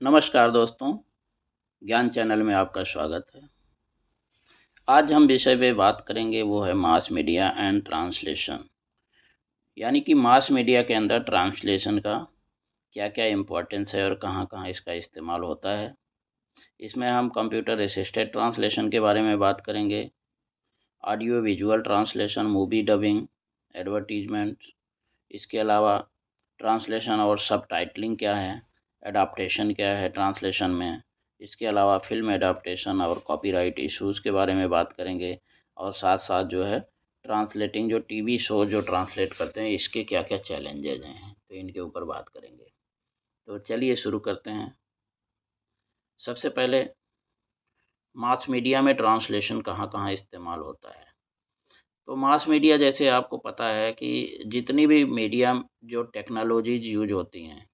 नमस्कार दोस्तों, ज्ञान चैनल में आपका स्वागत है। आज हम विषय पे बात करेंगे वो है मास मीडिया एंड ट्रांसलेशन। यानी कि मास मीडिया के अंदर ट्रांसलेशन का क्या-क्या इम्पोर्टेंस है और कहाँ-कहाँ इसका इस्तेमाल होता है। इसमें हम कंप्यूटर असिस्टेड ट्रांसलेशन के बारे में बात करेंगे, audio visual translation, movie dubbing, advertisement, इसके अलावा ट्रांसलेशन और सबटाइटलिंग क्या है, एडाप्टेशन क्या है ट्रांसलेशन में, इसके अलावा फ़िल्म एडाप्टेशन और कॉपीराइट इश्यूज़ के बारे में बात करेंगे और साथ-साथ जो है ट्रांसलेटिंग जो टीवी शो जो ट्रांसलेट करते हैं इसके क्या-क्या चैलेंजेज़ हैं, तो इनके ऊपर बात करेंगे। तो चलिए शुरू करते हैं। सबसे पहले मास मीडिया में ट्रांसलेशन कहाँ-कहाँ इस्तेमाल होता है। तो मास मीडिया जैसे आपको पता है कि जितनी भी मीडिया जो टेक्नोलॉजीज़ यूज़ होती हैं,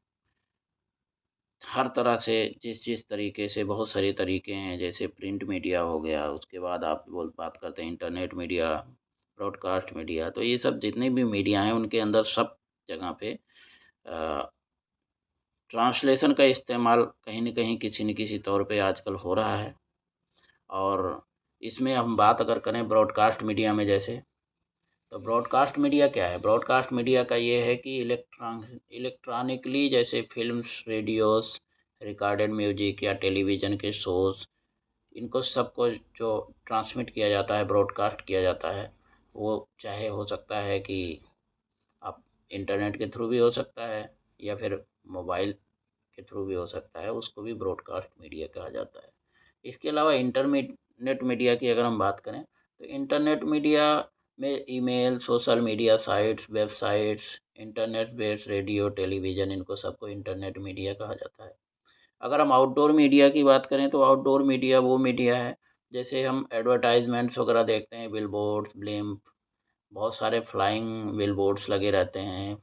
हर तरह से जिस-जिस तरीके से बहुत सारे तरीके हैं, जैसे प्रिंट मीडिया हो गया, उसके बाद आप बात करते हैं इंटरनेट मीडिया, ब्रॉडकास्ट मीडिया, तो ये सब जितने भी मीडिया हैं, उनके अंदर सब जगह पे अ, ट्रांसलेशन का इस्तेमाल कहीं न कहीं, किसी न किसी तौर पे आजकल हो रहा है। और इसमें हम बात अगर करें ब्रॉडकास्ट मीडिया में जैसे, तो ब्रॉडकास्ट मीडिया क्या है? ब्रॉडकास्ट मीडिया का ये है कि इलेक्ट्रॉनिकली जैसे फ़िल्म्स, रेडियोज़, रिकॉर्डेड म्यूज़िक या टेलीविज़न के शोज़, इनको सबको जो ट्रांसमिट किया जाता है, ब्रॉडकास्ट किया जाता है, वो चाहे हो सकता है कि आप इंटरनेट के थ्रू भी हो सकता है या फिर मोबाइल के थ्रू भी हो सकता है, उसको भी ब्रॉडकास्ट मीडिया कहा जाता है। इसके अलावा इंटरनेट मीडिया की अगर हम बात करें, तो इंटरनेट मीडिया में email, social media sites, websites, internet based radio, television, इनको सबको इंटरनेट मीडिया कहा जाता है। अगर हम आउटडोर मीडिया की बात करें, तो आउटडोर मीडिया वो मीडिया है, जैसे हम एडवर्टाइज़मेंट्स वगैरह देखते हैं, बिलबोर्ड्स, ब्लिम्प, बहुत सारे फ्लाइंग बिलबोर्ड्स लगे रहते हैं।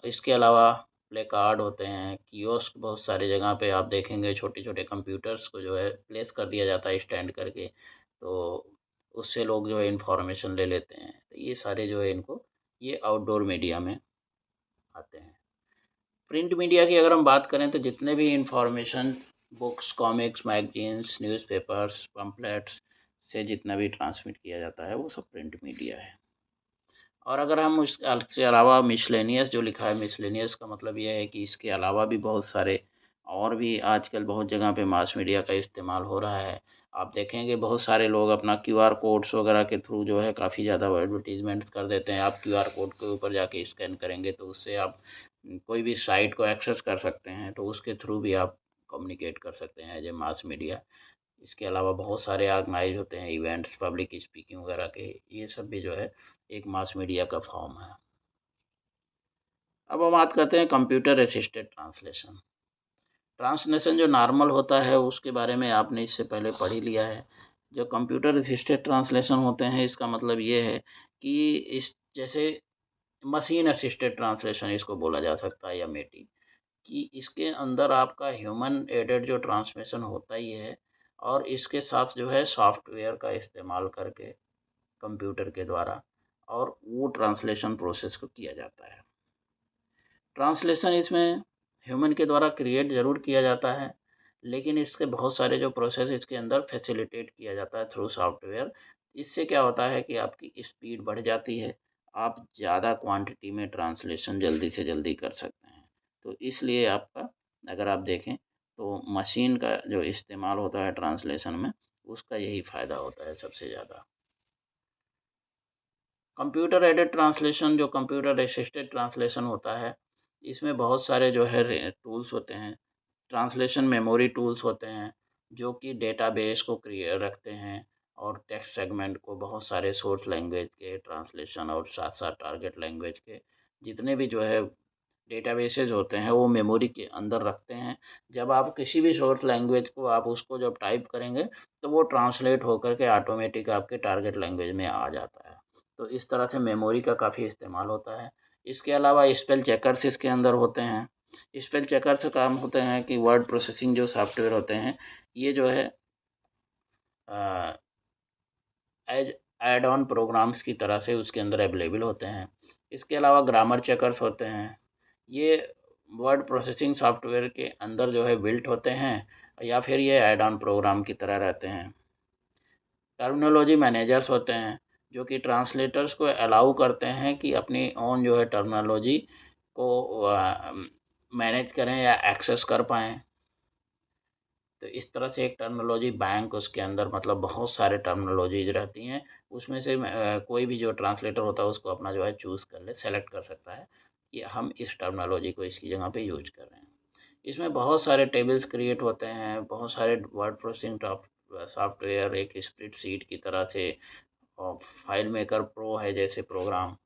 इसके अलावा प्ले कार्ड होते हैं, कियोस्क बहुत सारी जगह पे आप देखेंगे, छोटे-छोटे कंप्यूटर्स को जो है प्लेस कर दिया जाता है स्टैंड करके, तो उससे लोग जो है इन्फॉर्मेशन ले लेते हैं। तो ये सारे जो है इनको ये आउटडोर मीडिया में आते हैं। प्रिंट मीडिया की अगर हम बात करें, तो जितने भी information books, comics, magazines, newspapers, pamphlets से जितना भी ट्रांसमिट किया जाता है, वो सब प्रिंट मीडिया है। और अगर हम उसके अलावा मिसलेनियस जो लिखा है, मिसलेनियस का मतलब ये है कि इसके अलावा भी बहुत सारे और भी आजकल बहुत जगह पे मास मीडिया का इस्तेमाल हो रहा है। आप देखेंगे बहुत सारे लोग अपना क्यूआर कोड्स वगैरह के थ्रू जो है काफ़ी ज़्यादा वो एडवर्टाइज़मेंट्स कर देते हैं। आप क्यूआर कोड के ऊपर जाके स्कैन करेंगे तो उससे आप कोई भी साइट को एक्सेस कर सकते हैं, तो उसके थ्रू भी आप कम्युनिकेट कर सकते हैं एज़ ए मास मीडिया। इसके अलावा बहुत सारे ऑर्गेनाइज़ होते हैं इवेंट्स, पब्लिक स्पीकिंग वगैरह के, ये सब भी जो है एक मास मीडिया का फॉर्म है। अब हम बात करते हैं कंप्यूटर असिस्टेड ट्रांसलेशन। ट्रांसलेशन जो नॉर्मल होता है उसके बारे में आपने इससे पहले पढ़ ही लिया है। जो कंप्यूटर असिस्टेड ट्रांसलेशन होते हैं, इसका मतलब ये है कि इस जैसे मशीन असिस्टेड ट्रांसलेशन इसको बोला जा सकता है, या मेटी, कि इसके अंदर आपका ह्यूमन एडेड जो ट्रांसलेशन होता ही है, और इसके साथ जो है सॉफ्टवेयर का इस्तेमाल करके कंप्यूटर के द्वारा और वो ट्रांसलेशन प्रोसेस को किया जाता है। ट्रांसलेशन इसमें ह्यूमन के द्वारा क्रिएट ज़रूर किया जाता है, लेकिन इसके बहुत सारे जो प्रोसेस इसके अंदर फैसिलिटेट किया जाता है थ्रू सॉफ्टवेयर। इससे क्या होता है कि आपकी स्पीड बढ़ जाती है, आप ज़्यादा क्वांटिटी में ट्रांसलेशन जल्दी से जल्दी कर सकते हैं। तो इसलिए आपका अगर आप देखें, तो मशीन का जो इस्तेमाल होता है ट्रांसलेशन में, उसका यही फ़ायदा होता है सबसे ज़्यादा। कंप्यूटर एडेड ट्रांसलेशन जो कंप्यूटर असिस्टेड ट्रांसलेशन होता है, इसमें बहुत सारे जो है टूल्स होते हैं, ट्रांसलेशन मेमोरी टूल्स होते हैं, जो कि डेटाबेस को रखते हैं और टेक्स्ट सेगमेंट को बहुत सारे सोर्स लैंग्वेज के ट्रांसलेशन और साथ-साथ टारगेट लैंग्वेज के जितने भी जो है डेटाबेसेस होते हैं, वो मेमोरी के अंदर रखते हैं। जब आप किसी भी सोर्स लैंग्वेज को आप उसको जब टाइप करेंगे, तो वो ट्रांसलेट होकर के ऑटोमेटिक आपके टारगेट लैंग्वेज में आ जाता है। तो इस तरह से मेमोरी का काफ़ी इस्तेमाल होता है। इसके अलावा स्पेल चेकर्स इसके अंदर होते हैं। स्पेल चेकर्स का काम होते हैं कि वर्ड प्रोसेसिंग जो सॉफ्टवेयर होते हैं, ये जो है अ, एज ऐड ऑन प्रोग्राम्स की तरह से उसके अंदर अवेलेबल होते हैं। इसके अलावा ग्रामर चेकर्स होते हैं। ये वर्ड प्रोसेसिंग सॉफ्टवेयर के अंदर जो है बिल्ट होते हैं, या फिर ये ऐड ऑन प्रोग्राम की तरह रहते हैं। टर्मिनोलॉजी मैनेजर्स होते हैं जो कि ट्रांसलेटर्स को अलाउ करते हैं कि अपनी ओन जो है टर्मिनोलॉजी को मैनेज करें या एक्सेस कर पाएँ। तो इस तरह से एक टर्मिनोलॉजी बैंक, उसके अंदर मतलब बहुत सारे टर्मिनोलॉजीज रहती हैं, उसमें से कोई भी जो ट्रांसलेटर होता है उसको अपना जो है चूज़ कर ले, सेलेक्ट कर सकता है कि हम इस टर्मिनोलॉजी को इसकी जगह पे यूज कर रहे हैं। इसमें बहुत सारे टेबल्स क्रिएट होते हैं, बहुत सारे वर्ड प्रोसेसिंग सॉफ्टवेयर, एक स्प्रेडशीट की तरह से, और फाइल मेकर प्रो है जैसे प्रोग्राम,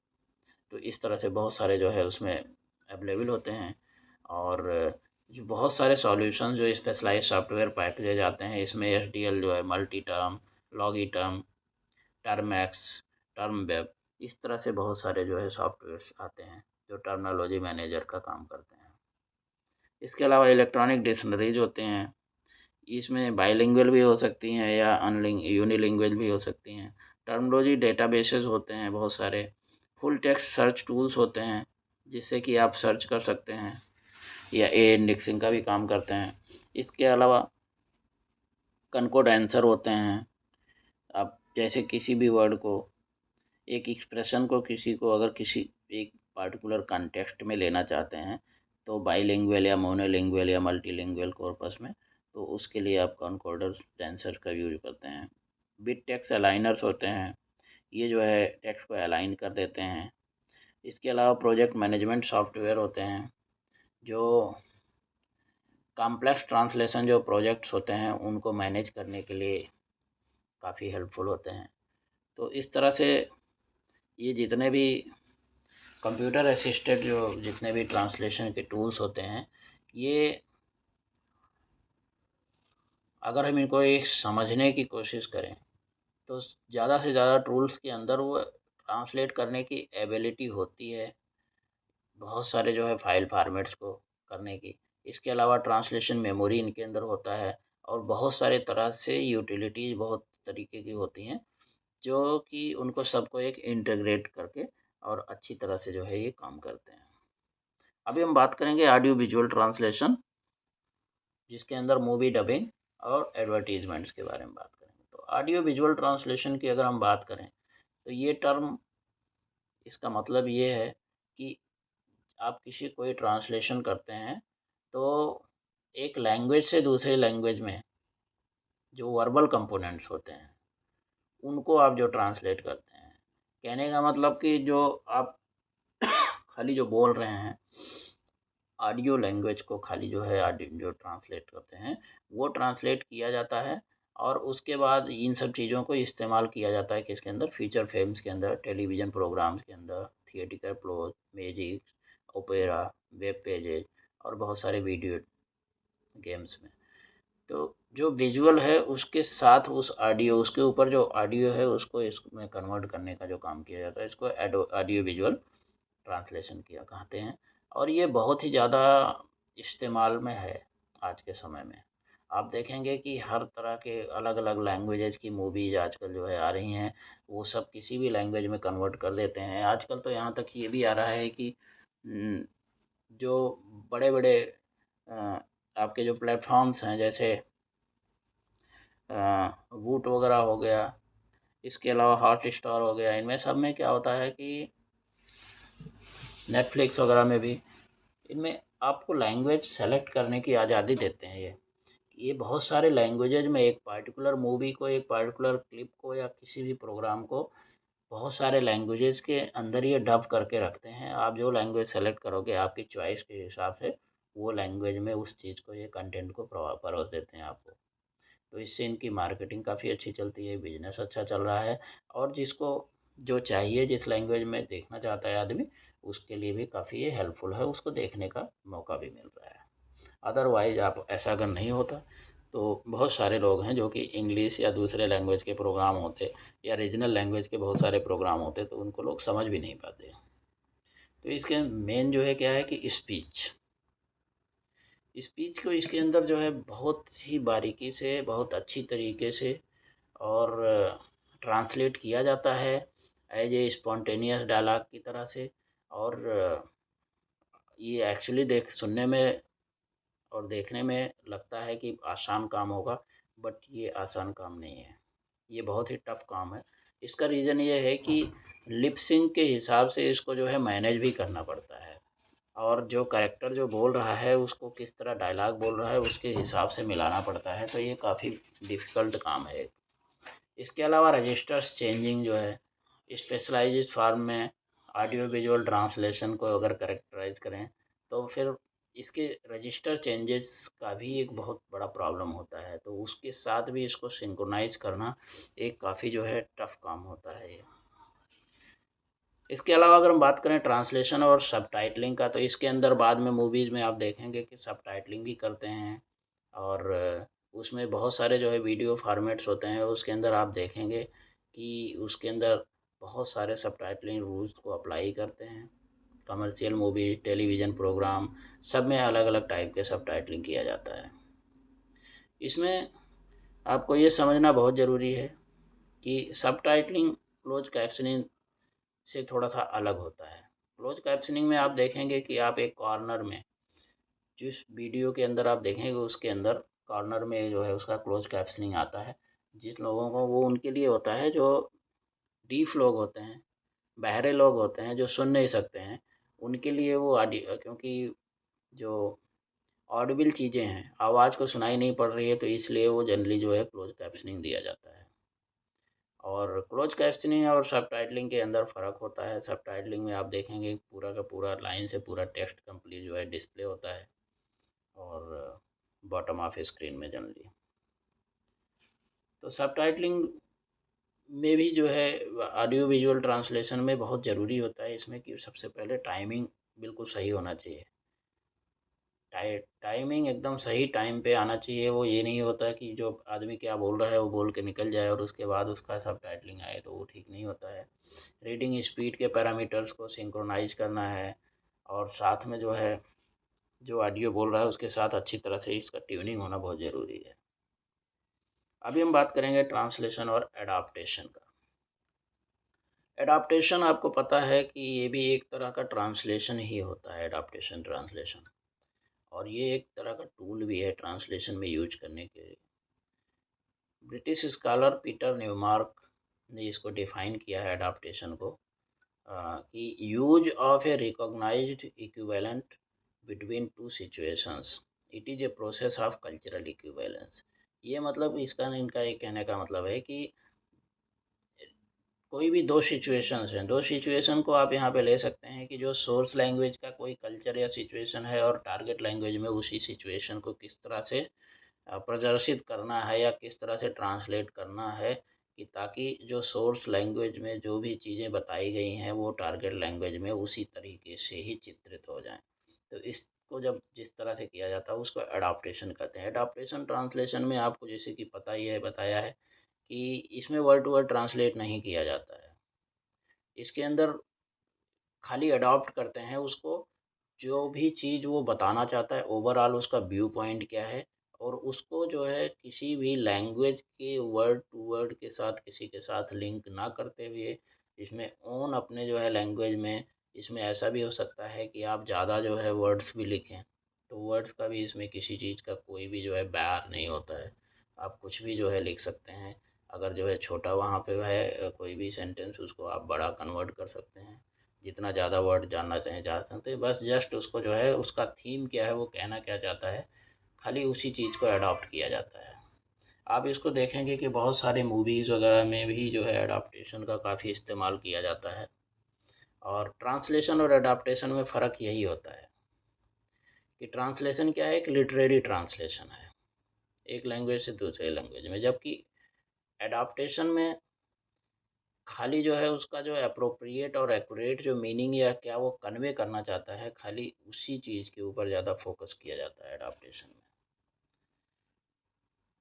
तो इस तरह से बहुत सारे जो है उसमें अवेलेबल होते हैं। और जो बहुत सारे सॉल्यूशन जो स्पेशलाइज्ड सॉफ्टवेयर पैकेज आते हैं, इसमें एसडीएल जो है, मल्टी टर्म, लॉगी टर्म, टर्मैक्स, टर्म वेब, इस तरह से बहुत सारे जो है सॉफ्टवेयर्स आते हैं जो टर्मिनोलॉजी मैनेजर का काम करते हैं। इसके अलावा इलेक्ट्रॉनिक डिक्शनरीज होते हैं, इसमें बाइलिंगुअल भी हो सकती हैं या यूनिलिंगुअल भी हो सकती हैं। टर्मिनोलॉजी डेटाबेसेस होते हैं बहुत सारे। फुल टेक्स्ट सर्च टूल्स होते हैं जिससे कि आप सर्च कर सकते हैं, या ए इंडेक्सिंग का भी काम करते हैं। इसके अलावा कनकोड आंसर होते हैं। आप जैसे किसी भी वर्ड को, एक एक्सप्रेशन को, किसी को अगर किसी एक पार्टिकुलर कॉन्टेक्स्ट में लेना चाहते हैं, तो बाईलिंगुअल या मोनोलिंगुअल या मल्टीलिंगुअल कॉर्पस में, तो उसके लिए आप कॉनकॉर्डर आंसर का यूज करते हैं। बिट टेक्स्ट अलाइनर्स होते हैं, ये जो है टेक्स्ट को अलाइन कर देते हैं। इसके अलावा प्रोजेक्ट मैनेजमेंट सॉफ्टवेयर होते हैं जो कॉम्प्लेक्स ट्रांसलेशन जो प्रोजेक्ट्स होते हैं उनको मैनेज करने के लिए काफ़ी हेल्पफुल होते हैं। तो इस तरह से ये जितने भी कंप्यूटर असिस्टेड जो जितने भी ट्रांसलेशन के टूल्स होते हैं, ये अगर हम इनको एक समझने की कोशिश करें तो ज़्यादा से ज़्यादा टूल्स के अंदर वो ट्रांसलेट करने की एबिलिटी होती है, बहुत सारे जो है फाइल फॉर्मेट्स को करने की। इसके अलावा ट्रांसलेशन मेमोरी इनके अंदर होता है, और बहुत सारे तरह से यूटिलिटीज़ बहुत तरीके की होती हैं जो कि उनको सबको एक इंटीग्रेट करके और अच्छी तरह से जो है ये काम करते हैं। अभी हम बात करेंगे ऑडियो विजुअल ट्रांसलेशन, जिसके अंदर मूवी डबिंग और एडवर्टीजमेंट्स के बारे में बात करेंगे। तो ऑडियो विजुअल ट्रांसलेशन की अगर हम बात करें तो ये टर्म, इसका मतलब ये है कि आप किसी कोई ट्रांसलेशन करते हैं तो एक लैंग्वेज से दूसरे लैंग्वेज में जो वर्बल कंपोनेंट्स होते हैं उनको आप जो ट्रांसलेट करते हैं, कहने का मतलब कि जो आप खाली जो बोल रहे हैं, ऑडियो लैंग्वेज को खाली जो है ऑडियो जो ट्रांसलेट करते हैं वो ट्रांसलेट किया जाता है, और उसके बाद इन सब चीज़ों को इस्तेमाल किया जाता है किसके अंदर, फीचर फिल्म्स के अंदर, टेलीविज़न प्रोग्राम्स के अंदर, theatrical plays, music, opera, web pages, और बहुत सारे वीडियो गेम्स में। तो जो विजुअल है उसके साथ उस ऑडियो, उसके ऊपर जो ऑडियो है उसको इसमें कन्वर्ट करने का जो काम किया जाता है, इसको ऑडियो विजुअल ट्रांसलेशन किया कहते हैं। और ये बहुत ही ज़्यादा इस्तेमाल में है आज के समय में। आप देखेंगे कि हर तरह के अलग अलग लैंग्वेजेस की मूवीज आजकल जो है आ रही हैं, वो सब किसी भी लैंग्वेज में कन्वर्ट कर देते हैं। आजकल तो यहाँ तक ये भी आ रहा है कि जो बड़े बड़े आपके जो प्लेटफॉर्म्स हैं, जैसे वूट वगैरह हो गया, इसके अलावा हॉट स्टार हो गया, इनमें सब में क्या होता है कि नेटफ्लिक्स वगैरह में भी, इनमें आपको लैंग्वेज सेलेक्ट करने की आज़ादी देते हैं। ये बहुत सारे लैंग्वेजेज में एक पार्टिकुलर मूवी को, एक पार्टिकुलर क्लिप को, या किसी भी प्रोग्राम को बहुत सारे लैंग्वेजेस के अंदर ये डब करके रखते हैं। आप जो लैंग्वेज सेलेक्ट करोगे आपकी चॉइस के हिसाब से वो लैंग्वेज में उस चीज़ को, ये कंटेंट को परोस देते हैं आपको। तो इससे इनकी मार्केटिंग काफ़ी अच्छी चलती है, बिजनेस अच्छा चल रहा है, और जिसको जो चाहिए, जिस लैंग्वेज में देखना चाहता है आदमी, उसके लिए भी काफ़ी ये हेल्पफुल है, उसको देखने का मौका भी मिल रहा है। अदरवाइज़ आप ऐसा अगर नहीं होता तो बहुत सारे लोग हैं जो कि इंग्लिश या दूसरे लैंग्वेज के प्रोग्राम होते, या रीजनल लैंग्वेज के बहुत सारे प्रोग्राम होते, तो उनको लोग समझ भी नहीं पाते। तो इसके मेन जो है क्या है कि स्पीच, स्पीच को इसके अंदर जो है बहुत ही बारीकी से, बहुत अच्छी तरीके से और ट्रांसलेट किया जाता है एज ए स्पॉन्टेनियस डायलॉग की तरह से। और ये एक्चुअली सुनने में और देखने में लगता है कि आसान काम होगा, बट ये आसान काम नहीं है। ये बहुत ही टफ काम है। इसका रीज़न ये है कि लिप सिंक के हिसाब से इसको जो है मैनेज भी करना पड़ता है, और जो कैरेक्टर जो बोल रहा है उसको किस तरह डायलॉग बोल रहा है उसके हिसाब से मिलाना पड़ता है, तो ये काफ़ी डिफ़िकल्ट काम है। इसके अलावा रजिस्टर्स चेंजिंग जो है, स्पेशलाइज्ड फॉर्म में ऑडियो विजुअल ट्रांसलेशन को अगर करेक्टराइज करें तो फिर इसके रजिस्टर चेंजेस का भी एक बहुत बड़ा प्रॉब्लम होता है, तो उसके साथ भी इसको सिंक्रोनाइज करना एक काफ़ी जो है टफ काम होता है ये। इसके अलावा अगर हम बात करें ट्रांसलेशन और सबटाइटलिंग का, तो इसके अंदर बाद में मूवीज़ में आप देखेंगे कि सबटाइटलिंग भी करते हैं, और उसमें बहुत सारे जो है वीडियो फॉर्मेट्स होते हैं, उसके अंदर आप देखेंगे कि उसके अंदर बहुत सारे सबटाइटलिंग रूल्स को अप्लाई करते हैं। कमर्शियल मूवी, टेलीविज़न प्रोग्राम, सब में अलग अलग टाइप के सबटाइटलिंग किया जाता है। इसमें आपको ये समझना बहुत ज़रूरी है कि सबटाइटलिंग क्लोज कैप्शनिंग से थोड़ा सा अलग होता है। क्लोज कैप्शनिंग में आप देखेंगे कि आप एक कॉर्नर में, जिस वीडियो के अंदर आप देखेंगे उसके अंदर कॉर्नर में जो है उसका क्लोज कैप्शनिंग आता है। जिस लोगों को, वो उनके लिए होता है जो डीफ लोग होते हैं, बहरे लोग होते हैं जो सुन नहीं सकते हैं, उनके लिए वो ऑडियो, क्योंकि जो ऑडिबल चीज़ें हैं, आवाज़ को सुनाई नहीं पड़ रही है, तो इसलिए वो जनरली जो है क्लोज कैप्शनिंग दिया जाता है। और क्लोज कैप्शनिंग और सबटाइटलिंग के अंदर फ़र्क होता है। सबटाइटलिंग में आप देखेंगे पूरा का पूरा लाइन से पूरा टेक्स्ट कंप्लीट जो है डिस्प्ले होता है, और बॉटम ऑफ स्क्रीन में जनरली। तो सबटाइटलिंग में भी जो है ऑडियो विजुअल ट्रांसलेशन में बहुत ज़रूरी होता है इसमें कि सबसे पहले टाइमिंग बिल्कुल सही होना चाहिए। टाइमिंग एकदम सही टाइम पे आना चाहिए। वो ये नहीं होता कि जो आदमी क्या बोल रहा है वो बोल के निकल जाए और उसके बाद उसका सबटाइटलिंग आए, तो वो ठीक नहीं होता है। रीडिंग स्पीड के पैरामीटर्स को सिंक्रोनाइज करना है, और साथ में जो है जो ऑडियो बोल रहा है उसके साथ अच्छी तरह से इसका ट्यूनिंग होना बहुत ज़रूरी है। अभी हम बात करेंगे ट्रांसलेशन और एडाप्टेशन का। एडाप्टेशन आपको पता है कि ये भी एक तरह का ट्रांसलेशन ही होता है, एडाप्टेशन ट्रांसलेशन, और ये एक तरह का टूल भी है ट्रांसलेशन में यूज करने के लिए। ब्रिटिश स्कॉलर पीटर न्यूमार्क ने इसको डिफाइन किया है एडाप्टेशन को, कि use of a recognised equivalent between two situations, it is a process of cultural equivalence. ये मतलब इसका, इनका एक कहने का मतलब है कि कोई भी दो सिचुएशंस हैं, दो सिचुएशन को आप यहाँ पे ले सकते हैं कि जो सोर्स लैंग्वेज का कोई कल्चर या सिचुएशन है, और टारगेट लैंग्वेज में उसी सिचुएशन को किस तरह से प्रदर्शित करना है या किस तरह से ट्रांसलेट करना है, कि ताकि जो सोर्स लैंग्वेज में जो भी चीज़ें बताई गई हैं वो टारगेट लैंग्वेज में उसी तरीके से ही चित्रित हो जाएं। तो इसको जब जिस तरह से किया जाता है उसको एडाप्टेशन कहते हैं। एडाप्टेशन ट्रांसलेशन में आपको जैसे कि पता ही है, बताया है कि इसमें वर्ड टू वर्ड ट्रांसलेट नहीं किया जाता है। इसके अंदर खाली अडॉप्ट करते हैं उसको, जो भी चीज़ वो बताना चाहता है ओवरऑल उसका व्यू पॉइंट क्या है, और उसको जो है किसी भी लैंग्वेज के वर्ड टू वर्ड के साथ किसी के साथ लिंक ना करते हुए, इसमें ओन अपने जो है लैंग्वेज में, इसमें ऐसा भी हो सकता है कि आप ज़्यादा जो है वर्ड्स भी लिखें, तो वर्ड्स का भी इसमें किसी चीज़ का कोई भी जो है बैर नहीं होता है। आप कुछ भी जो है लिख सकते हैं। अगर जो है छोटा वहाँ पे है कोई भी सेंटेंस, उसको आप बड़ा कन्वर्ट कर सकते हैं। जितना ज़्यादा वर्ड जानना चाहें जा सकते हैं, बस जस्ट उसको जो है उसका थीम क्या है, वो कहना क्या चाहता है, खाली उसी चीज़ को अडॉप्ट किया जाता है। आप इसको देखेंगे कि बहुत सारे मूवीज़ वगैरह में भी जो है अडाप्टेशन का काफ़ी इस्तेमाल किया जाता है। और ट्रांसलेशन और अडाप्टेशन में फ़र्क यही होता है कि ट्रांसलेशन क्या है, एक लिटरेरी ट्रांसलेशन है एक लैंग्वेज से दूसरे लैंग्वेज में, जबकि अडाप्टेशन में खाली जो है उसका जो एप्रोप्रिएट और एक्यूरेट जो मीनिंग या क्या वो कन्वे करना चाहता है, खाली उसी चीज़ के ऊपर ज़्यादा फोकस किया जाता है एडाप्टेशन में।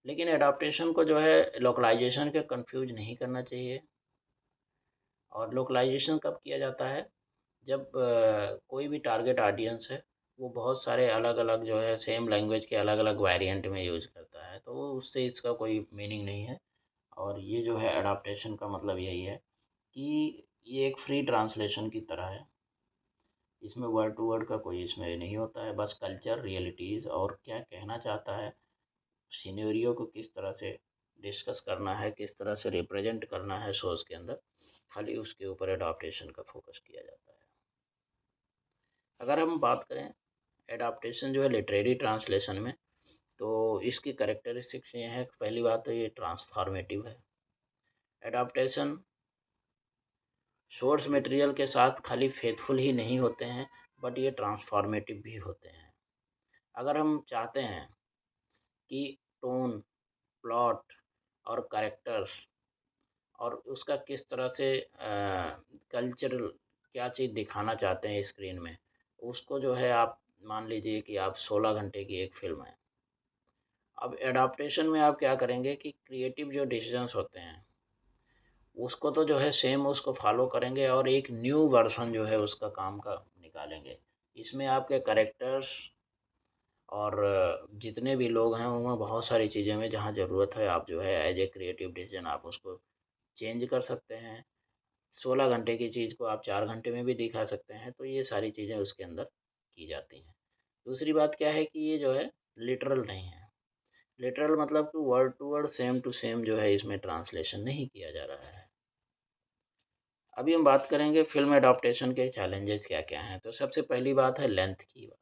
लेकिन एडाप्टेशन को जो है लोकलाइजेशन के कंफ्यूज नहीं करना चाहिए। और लोकलाइजेशन कब किया जाता है, जब कोई भी टारगेट ऑडियंस है वो बहुत सारे अलग अलग जो है सेम लैंग्वेज के अलग अलग वेरिएंट में यूज़ करता है, तो वो उससे इसका कोई मीनिंग नहीं है। और ये जो है एडाप्टेशन का मतलब यही है कि ये एक फ्री ट्रांसलेशन की तरह है। इसमें वर्ड टू वर्ड का कोई इसमें नहीं होता है, बस कल्चर, रियलिटीज़ और क्या कहना चाहता है, सिनेरियो को किस तरह से डिस्कस करना है, किस तरह से रिप्रेजेंट करना है शोज़ के अंदर, खाली उसके ऊपर एडाप्टेशन का फोकस किया जाता है। अगर हम बात करें एडाप्टेशन जो है लिटरेरी ट्रांसलेशन में, तो इसकी कैरेक्टरिस्टिक्स ये हैं, पहली बात तो ये ट्रांसफॉर्मेटिव है। एडाप्टेशन सोर्स मटेरियल के साथ खाली फेथफुल ही नहीं होते हैं, बट ये ट्रांसफॉर्मेटिव भी होते हैं। अगर हम चाहते हैं कि टोन, प्लॉट और कैरेक्टर्स और उसका किस तरह से कल्चरल क्या चीज़ दिखाना चाहते हैं स्क्रीन में, उसको जो है आप मान लीजिए कि आप 16 घंटे की एक फ़िल्म है। अब एडाप्टेशन में आप क्या करेंगे कि क्रिएटिव जो डिसीजंस होते हैं उसको तो जो है सेम उसको फॉलो करेंगे और एक न्यू वर्जन जो है उसका काम का निकालेंगे। इसमें आपके कैरेक्टर्स और जितने भी लोग हैं उनमें बहुत सारी चीज़ें में जहाँ ज़रूरत है आप जो है एज ए क्रिएटिव डिसीजन आप उसको चेंज कर सकते हैं। 16 घंटे की चीज़ को आप 4 घंटे में भी दिखा सकते हैं, तो ये सारी चीज़ें उसके अंदर की जाती हैं। दूसरी बात क्या है कि ये जो है लिटरल नहीं है। लिटरल मतलब कि वर्ड टू सेम जो है इसमें ट्रांसलेशन नहीं किया जा रहा है। अभी हम बात करेंगे फ़िल्म एडॉप्टेशन के चैलेंजेस क्या-क्या हैं। तो सबसे पहली बात है लेंथ की बात।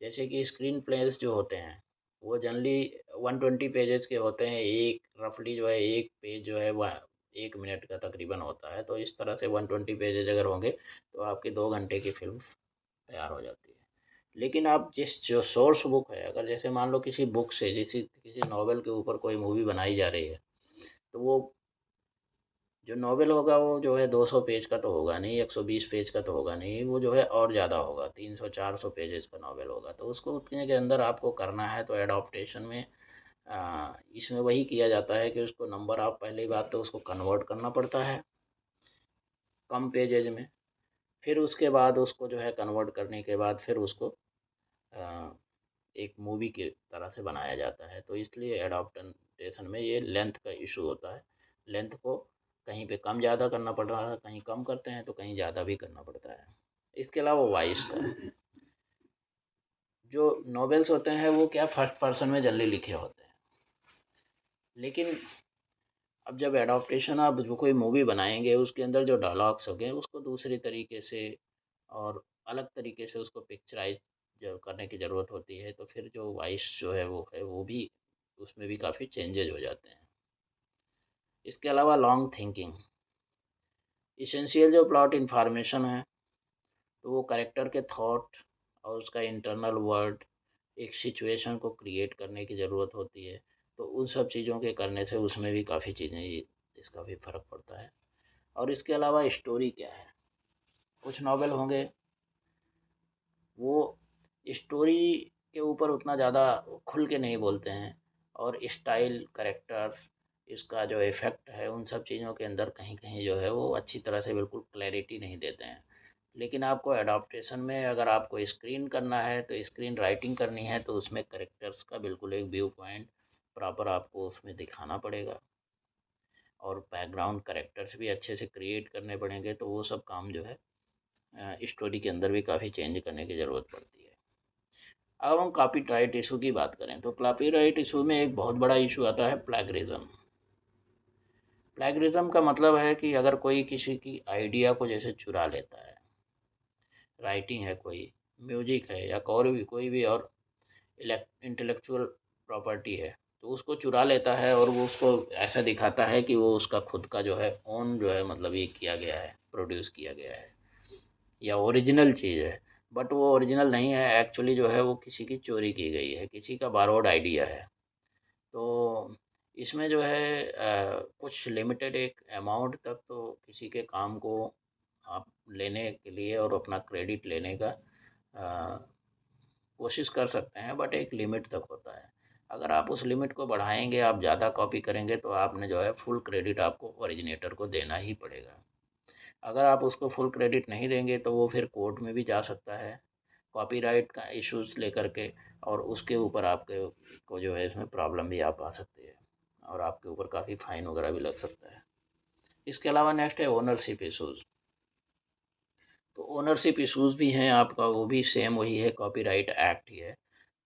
जैसे कि स्क्रीन प्लेज़ जो होते हैं, वो जनरली 120 पेजेज़ के होते हैं। एक रफ़ली जो है 1 पेज जो है 1 मिनट का तकरीबन होता है। तो इस तरह से 120 पेजेज़ अगर होंगे, तो आपकी 2 घंटे की फ़िल्म तैयार हो जाती है। लेकिन आप जिस जो सोर्स बुक है, अगर जैसे मान लो किसी बुक से किसी नॉवेल के ऊपर कोई मूवी बनाई जा रही है, तो वो जो नॉवेल होगा वो जो है 200 पेज का तो होगा नहीं, 120 पेज का तो होगा नहीं, वो जो है और ज़्यादा होगा, 300-400 पेजेस का नॉवेल होगा। तो उसको उतने के अंदर आपको करना है, तो एडॉप्टेशन में इसमें वही किया जाता है कि उसको नंबर आप पहली बात तो उसको कन्वर्ट करना पड़ता है कम पेजेज में। फिर उसके बाद उसको जो है कन्वर्ट करने के बाद फिर उसको अ, एक मूवी की तरह से बनाया जाता है। तो इसलिए एडॉप्टेशन में ये लेंथ का इशू होता है। लेंथ को कहीं पे कम ज़्यादा करना पड़ रहा है, कहीं कम करते हैं तो कहीं ज़्यादा भी करना पड़ता है। इसके अलावा वॉइस का, जो नॉवेल्स होते हैं वो क्या फर्स्ट पर्सन में जनरली लिखे होते हैं, लेकिन अब जब एडॉप्टेशन आप जो कोई मूवी बनाएंगे उसके अंदर जो डायलॉग्स होंगे उसको दूसरी तरीके से और अलग तरीके से उसको पिक्चराइज जो करने की ज़रूरत होती है, तो फिर जो वॉइस जो है वो भी उसमें भी काफ़ी चेंजेज हो जाते हैं। इसके अलावा लॉन्ग थिंकिंग, इसेंशियल जो प्लॉट इन्फॉर्मेशन है, तो वो कैरेक्टर के थॉट और उसका इंटरनल वर्ड एक सिचुएशन को क्रिएट करने की ज़रूरत होती है। तो उन सब चीज़ों के करने से उसमें भी काफ़ी चीज़ें इसका भी फ़र्क पड़ता है। और इसके अलावा स्टोरी क्या है, कुछ नॉवेल होंगे वो स्टोरी के ऊपर उतना ज़्यादा खुल के नहीं बोलते हैं, और स्टाइल, कैरेक्टर, इसका जो इफ़ेक्ट है उन सब चीज़ों के अंदर कहीं कहीं जो है वो अच्छी तरह से बिल्कुल क्लैरिटी नहीं देते हैं। लेकिन आपको एडॉप्टेशन में अगर आपको स्क्रीन करना है तो स्क्रीन राइटिंग करनी है, तो उसमें कैरेक्टर्स का बिल्कुल एक व्यू पॉइंट प्रॉपर आपको उसमें दिखाना पड़ेगा, और बैकग्राउंड कैरेक्टर्स भी अच्छे से क्रिएट करने पड़ेंगे। तो वो सब काम जो है स्टोरी के अंदर भी काफ़ी चेंज करने की ज़रूरत पड़ती है। अब हम कॉपीराइट इशू की बात करें तो कॉपीराइट इशू में एक बहुत बड़ा इशू आता है प्लैगरिज्म। प्लैगरिज्म का मतलब है कि अगर कोई किसी की आइडिया को जैसे चुरा लेता है, राइटिंग है कोई, म्यूजिक है या कोई भी और इंटेलेक्चुअल प्रॉपर्टी है, तो उसको चुरा लेता है और वो उसको ऐसा दिखाता है कि वो उसका खुद का जो है ओन जो है, मतलब ये किया गया है, प्रोड्यूस किया गया है या ओरिजिनल चीज़ है। बट वो ओरिजिनल नहीं है, एक्चुअली जो है वो किसी की चोरी की गई है, किसी का बारोड आइडिया है। तो इसमें जो है कुछ लिमिटेड एक अमाउंट तक तो किसी के काम को आप लेने के लिए और अपना क्रेडिट लेने का कोशिश कर सकते हैं, बट एक लिमिट तक होता है। अगर आप उस लिमिट को बढ़ाएंगे, आप ज़्यादा कॉपी करेंगे, तो आपने जो है फुल क्रेडिट आपको ओरिजिनेटर को देना ही पड़ेगा। अगर आप उसको फुल क्रेडिट नहीं देंगे तो वो फिर कोर्ट में भी जा सकता है कॉपीराइट का इश्यूज लेकर के, और उसके ऊपर आपके को जो है इसमें प्रॉब्लम भी आप आ सकती है और आपके ऊपर काफ़ी फाइन वगैरह भी लग सकता है। इसके अलावा नेक्स्ट है ओनरशिप इश्यूज। तो ओनरशिप इश्यूज़ भी हैं आपका, वो भी सेम वही है, कॉपीराइट एक्ट ही है।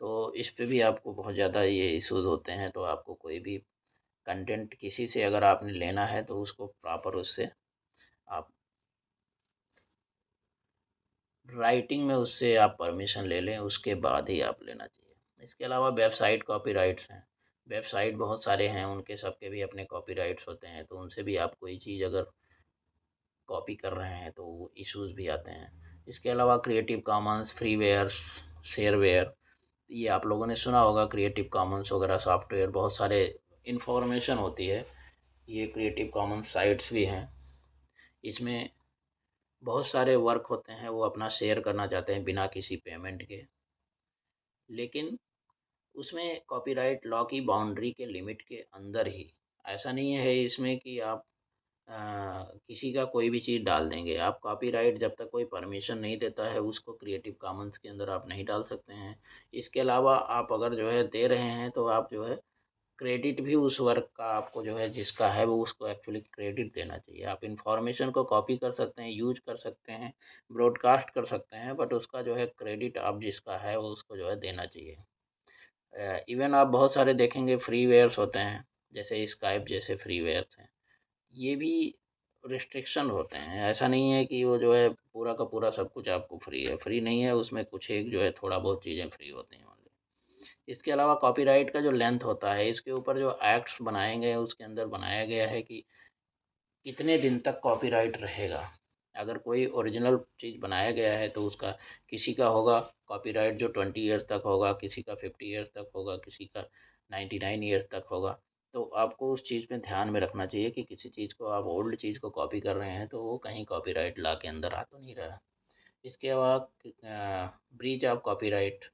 तो इस पे भी आपको बहुत ज़्यादा ये इश्यूज़ होते हैं। तो आपको कोई भी कंटेंट किसी से अगर आपने लेना है तो उसको प्रॉपर उससे आप राइटिंग में उससे आप परमिशन ले लें, उसके बाद ही आप लेना चाहिए। इसके अलावा वेबसाइट कॉपीराइट्स हैं। वेबसाइट बहुत सारे हैं, उनके सबके भी अपने कॉपीराइट्स होते हैं, तो उनसे भी आप कोई चीज़ अगर कॉपी कर रहे हैं तो वो इश्यूज़ भी आते हैं। इसके अलावा क्रिएटिव कॉमन्स, फ्रीवेयर, शेयरवेयर, ये आप लोगों ने सुना होगा। क्रिएटिव कॉमन्स वगैरह सॉफ्टवेयर बहुत सारे इन्फॉर्मेशन होती है। ये क्रिएटिव कॉमन्स साइट्स भी हैं। इसमें बहुत सारे वर्क होते हैं, वो अपना शेयर करना चाहते हैं बिना किसी पेमेंट के, लेकिन उसमें कॉपीराइट लॉ की बाउंड्री के लिमिट के अंदर ही। ऐसा नहीं है इसमें कि आप किसी का कोई भी चीज़ डाल देंगे। आप कॉपीराइट जब तक कोई परमिशन नहीं देता है उसको क्रिएटिव कॉमन्स के अंदर आप नहीं डाल सकते हैं। इसके अलावा आप अगर जो है दे रहे हैं तो आप जो है क्रेडिट भी उस वर्क का आपको जो है जिसका है वो उसको एक्चुअली क्रेडिट देना चाहिए। आप इन्फॉर्मेशन को कॉपी कर सकते हैं, यूज कर सकते हैं, ब्रॉडकास्ट कर सकते हैं, बट उसका जो है क्रेडिट आप जिसका है वो उसको जो है देना चाहिए। इवन आप बहुत सारे देखेंगे फ्रीवेयर्स होते हैं, जैसे स्काइप जैसे फ्रीवेयर्स हैं, ये भी रिस्ट्रिक्शन होते हैं। ऐसा नहीं है कि वो जो है पूरा का पूरा सब कुछ आपको फ्री है, फ्री नहीं है, उसमें कुछ एक जो है थोड़ा बहुत चीज़ें फ्री होती हैं ओनली। इसके अलावा कॉपीराइट का जो लेंथ होता है, इसके ऊपर जो एक्ट्स बनाए गए हैं उसके अंदर बनाया गया है कि कितने दिन तक कॉपीराइट रहेगा। अगर कोई ओरिजिनल चीज़ बनाया गया है तो उसका किसी का होगा कॉपीराइट जो 20 ईयर्स तक होगा, किसी का 50 ईयर्स तक होगा, किसी का 99 ईयर्स तक होगा। तो आपको उस चीज़ में ध्यान में रखना चाहिए कि किसी चीज़ को आप ओल्ड चीज़ को कॉपी कर रहे हैं तो वो कहीं कॉपीराइट लॉ के अंदर आ तो नहीं रहा। इसके अलावा ब्रीच ऑफ कॉपीराइट,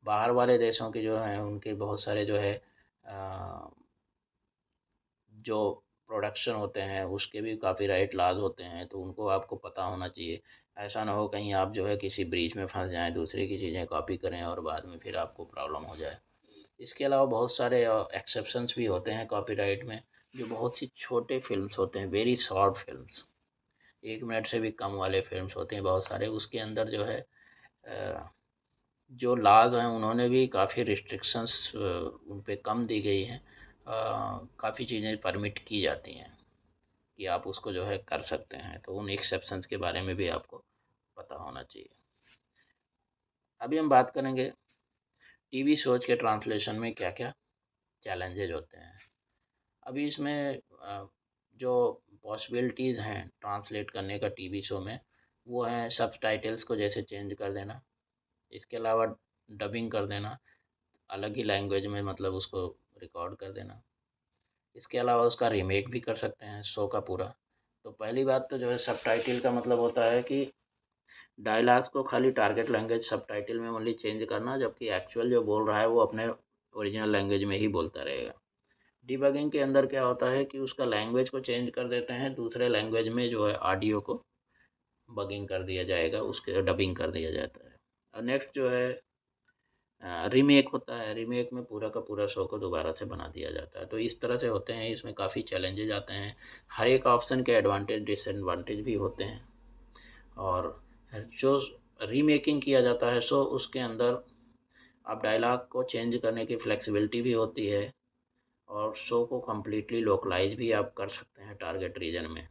बाहर वाले देशों के जो हैं उनके बहुत सारे जो है अ, जो प्रोडक्शन होते हैं उसके भी कॉपीराइट लॉज होते हैं, तो उनको आपको पता होना चाहिए। ऐसा ना हो कहीं आप जो है किसी ब्रीच में फंस जाएं, दूसरे की चीज़ें कॉपी करें और बाद में फिर आपको प्रॉब्लम हो जाए। इसके अलावा बहुत सारे एक्सेप्शंस भी होते हैं कॉपीराइट में, जो बहुत सी छोटे फिल्म्स होते हैं, वेरी शॉर्ट फिल्म्स, 1 मिनट से भी कम वाले फिल्म्स होते हैं बहुत सारे, उसके अंदर जो है जो लॉज हैं उन्होंने भी काफ़ी रिस्ट्रिक्शंस उन पे कम दी गई हैं। काफ़ी चीज़ें परमिट की जाती हैं कि आप उसको जो है कर सकते हैं, तो उन एक्सेप्शंस के बारे में भी आपको पता होना चाहिए। अभी हम बात करेंगे टीवी शोज के ट्रांसलेशन में क्या क्या चैलेंजेज होते हैं। अभी इसमें जो पॉसिबिलिटीज़ हैं ट्रांसलेट करने का टीवी शो में, वो हैं सबटाइटल्स को जैसे चेंज कर देना। इसके अलावा डबिंग कर देना, अलग ही लैंग्वेज में मतलब उसको रिकॉर्ड कर देना। इसके अलावा उसका रीमेक भी कर सकते हैं शो का पूरा। तो पहली बात तो जो है सबटाइटल का मतलब होता है कि डायलॉग्स को खाली टारगेट लैंग्वेज सबटाइटल में ओनली चेंज करना, जबकि एक्चुअल जो बोल रहा है वो अपने ओरिजिनल लैंग्वेज में ही बोलता रहेगा। डिबगिंग के अंदर क्या होता है कि उसका लैंग्वेज को चेंज कर देते हैं, दूसरे लैंग्वेज में जो है ऑडियो को बगिंग कर दिया जाएगा, उसके डबिंग कर दिया जाता है। और नेक्स्ट जो है रीमेक होता है। रीमेक में पूरा का पूरा शो को दोबारा से बना दिया जाता है। तो इस तरह से होते हैं, इसमें काफ़ी चैलेंजेज आते हैं। हर एक ऑप्शन के एडवांटेज डिसएडवांटेज भी होते हैं। और जो रीमेकिंग किया जाता है सो उसके अंदर आप डायलॉग को चेंज करने की फ्लेक्सिबिलिटी भी होती है, और शो को कम्प्लीटली लोकलाइज भी आप कर सकते हैं टारगेट रीजन में।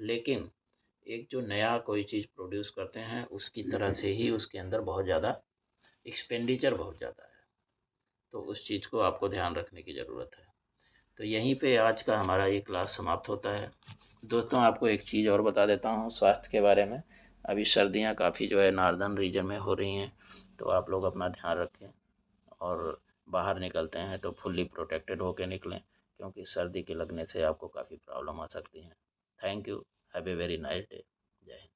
लेकिन एक जो नया कोई चीज़ प्रोड्यूस करते हैं उसकी तरह से ही उसके अंदर बहुत ज़्यादा एक्सपेंडिचर बहुत ज़्यादा है, तो उस चीज़ को आपको ध्यान रखने की ज़रूरत है। तो यहीं पे आज का हमारा ये क्लास समाप्त होता है। दोस्तों आपको एक चीज़ और बता देता हूँ स्वास्थ्य के बारे में। अभी सर्दियाँ काफ़ी जो है नॉर्दर्न रीजन में हो रही हैं, तो आप लोग अपना ध्यान रखें और बाहर निकलते हैं तो फुल्ली प्रोटेक्टेड होके निकलें, क्योंकि सर्दी के लगने से आपको काफ़ी प्रॉब्लम आ सकती हैं। Thank you. Have a very nice day. जय हिंद।